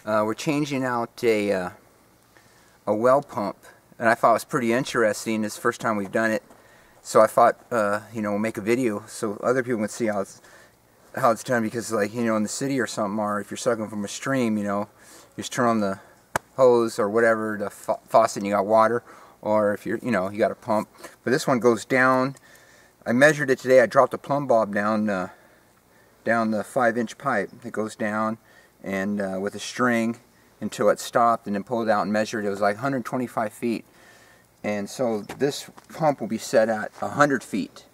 We're changing out a well pump, and I thought it was pretty interesting. It's the first time we've done it, so I thought we'll make a video so other people can see how it's done, because like in the city or something, or if you're sucking from a stream, you just turn on the hose or whatever, the faucet, and you got water, or if you're you got a pump. But this one goes down. I measured it today. I dropped a plumb bob down the 5-inch pipe. It goes down and with a string until it stopped, and then pulled out and measured. It was like 125 feet, and so this pump will be set at 100 feet,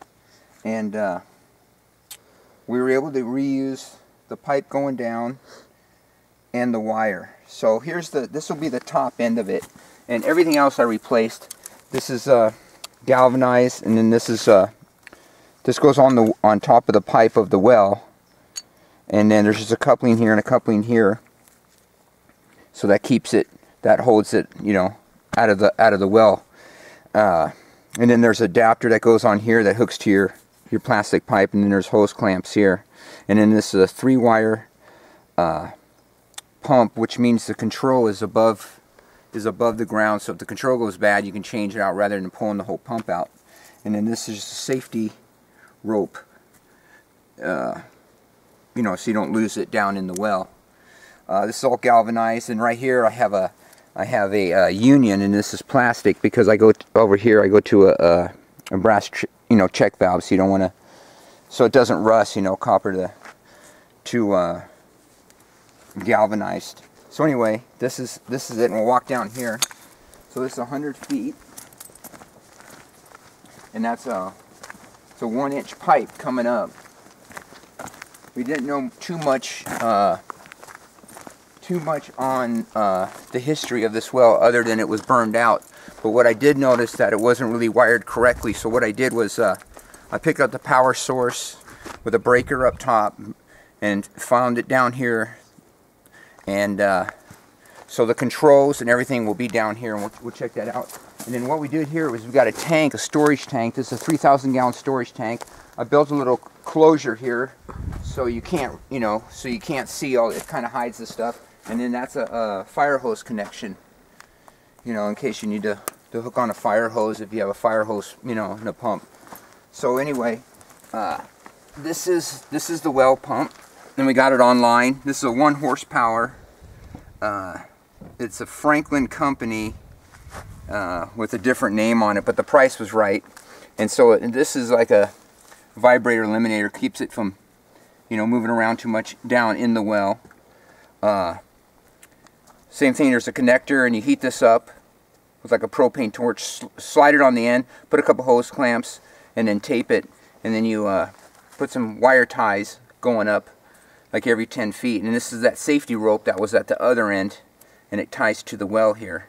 and we were able to reuse the pipe going down and the wire. So this will be the top end of it, and everything else I replaced. This is galvanized, and then this goes on top of the pipe of the well. And then there's just a coupling here and a coupling here, so that keeps it, that holds it, out of the well. And then there's an adapter that goes on here that hooks to your plastic pipe, and then there's hose clamps here. And then this is a 3-wire pump, which means the control is above the ground. So if the control goes bad, you can change it out rather than pulling the whole pump out. And then this is just a safety rope. So you don't lose it down in the well. This is all galvanized, and right here I have a union, and this is plastic because I go over here. I go to a brass check valve, so you don't want to, so it doesn't rust. Copper to galvanized. So anyway, this is it, and we'll walk down here. So this is 100 feet, and it's a 1-inch pipe coming up. We didn't know too much on the history of this well, other than it was burned out. But what I did notice that it wasn't really wired correctly. So what I did was I picked up the power source with a breaker up top and found it down here. And so the controls and everything will be down here, and we'll check that out. And then what we did here was we got a tank, a storage tank. This is a 3,000-gallon storage tank. I built a little closure here, so you can't, see all. It kind of hides the stuff. And then that's a fire hose connection, in case you need to hook on a fire hose if you have a fire hose, in a pump. So anyway, this is the well pump, and we got it online. This is a 1 horsepower. It's a Franklin company with a different name on it, but the price was right. And so this is like a vibrator eliminator, keeps it from moving around too much down in the well. Same thing, there's a connector, and you heat this up with like a propane torch, slide it on the end, put a couple hose clamps, and then tape it, and then you put some wire ties going up like every 10 feet. And this is that safety rope that was at the other end, and it ties to the well here.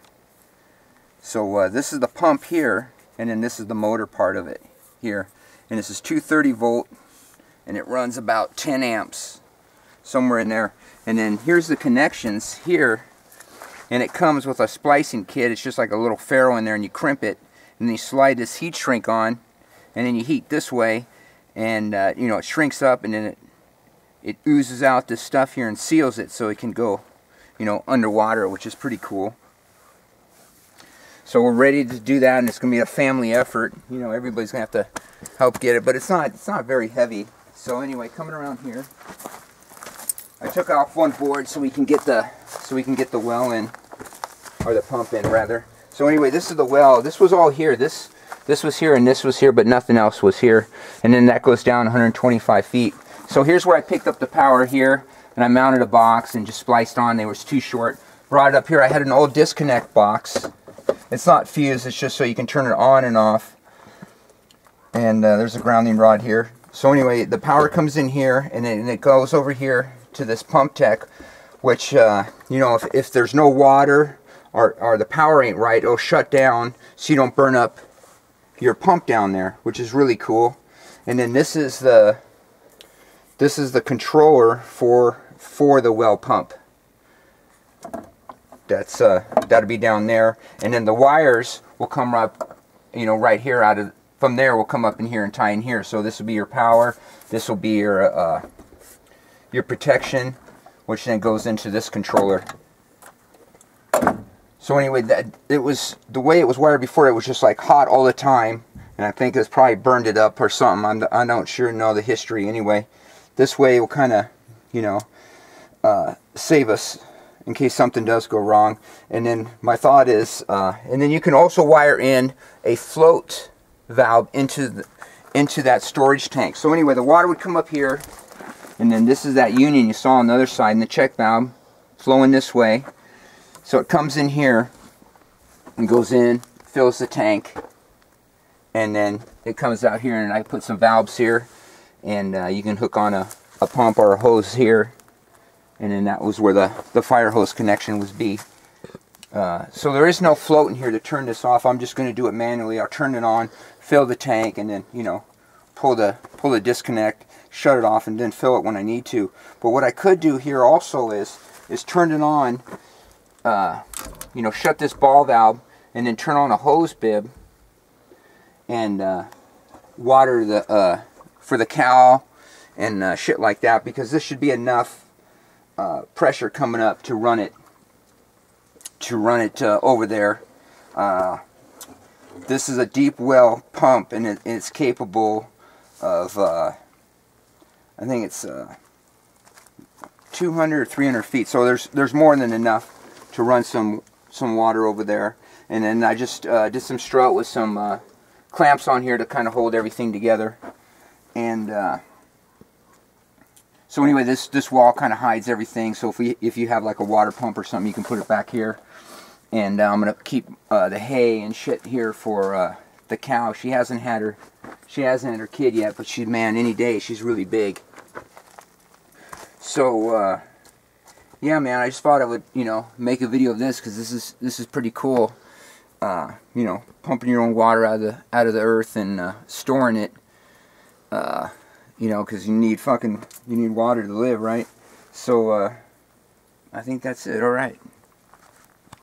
So this is the pump here, and then this is the motor part of it here. And this is 230 volt, and it runs about 10 amps, somewhere in there. And then here's the connections here, and it comes with a splicing kit. It's just like a little ferrule in there, and you crimp it, and then you slide this heat shrink on, and then you heat this way, and it shrinks up, and then it oozes out this stuff here and seals it so it can go, underwater, which is pretty cool. So we're ready to do that, and it's going to be a family effort. Everybody's going to have to help get it, but it's not very heavy. So anyway, coming around here, I took off one board so we can get the well in, or the pump in rather. So anyway, this is the well. This was all here. This was here and this was here, but nothing else was here. And then that goes down 125 feet. So here's where I picked up the power here, and I mounted a box and just spliced on. They were too short. Brought it up here. I had an old disconnect box. It's not fused, it's just so you can turn it on and off. And there's a grounding rod here. So anyway, the power comes in here, and then it goes over here to this pump tech, which, if there's no water or the power ain't right, it'll shut down so you don't burn up your pump down there, which is really cool. And then this is the controller for the well pump. That'll be down there, and then the wires will come up, right here from there will come up in here and tie in here. So this will be your power. This will be your protection, which then goes into this controller. So anyway, it was the way it was wired before. It was just like hot all the time, and I think it's probably burned it up or something. I don't sure know the history. Anyway, this way it will kind of, you know, save us in case something does go wrong. And then my thought is, and then you can also wire in a float valve into that storage tank. So anyway, the water would come up here, and then this is that union you saw on the other side, and the check valve flowing this way. So it comes in here and goes in, fills the tank, and then it comes out here, and I put some valves here, and you can hook on a pump or a hose here, and then that was where the fire hose connection would be. So there is no float in here to turn this off. I'm just going to do it manually. I'll turn it on, fill the tank, and then, you know, pull the disconnect, shut it off, and then fill it when I need to. But what I could do here also is turn it on, you know, shut this ball valve, and then turn on a hose bib and water the for the cow and shit like that, because this should be enough pressure coming up to run it over there. This is a deep well pump, and it's capable of I think it's 200 or 300 feet, so there's more than enough to run some water over there. And then I just did some strut with some clamps on here to kind of hold everything together. And so anyway, this wall kind of hides everything. So if you have like a water pump or something, you can put it back here. And I'm gonna keep the hay and shit here for the cow. She hasn't had her kid yet, but man, any day she's really big. So yeah, man, I just thought I would, you know, make a video of this, because this is pretty cool. You know, pumping your own water out of the earth and storing it. You know, because you need water to live, right? So I think that's it. All right.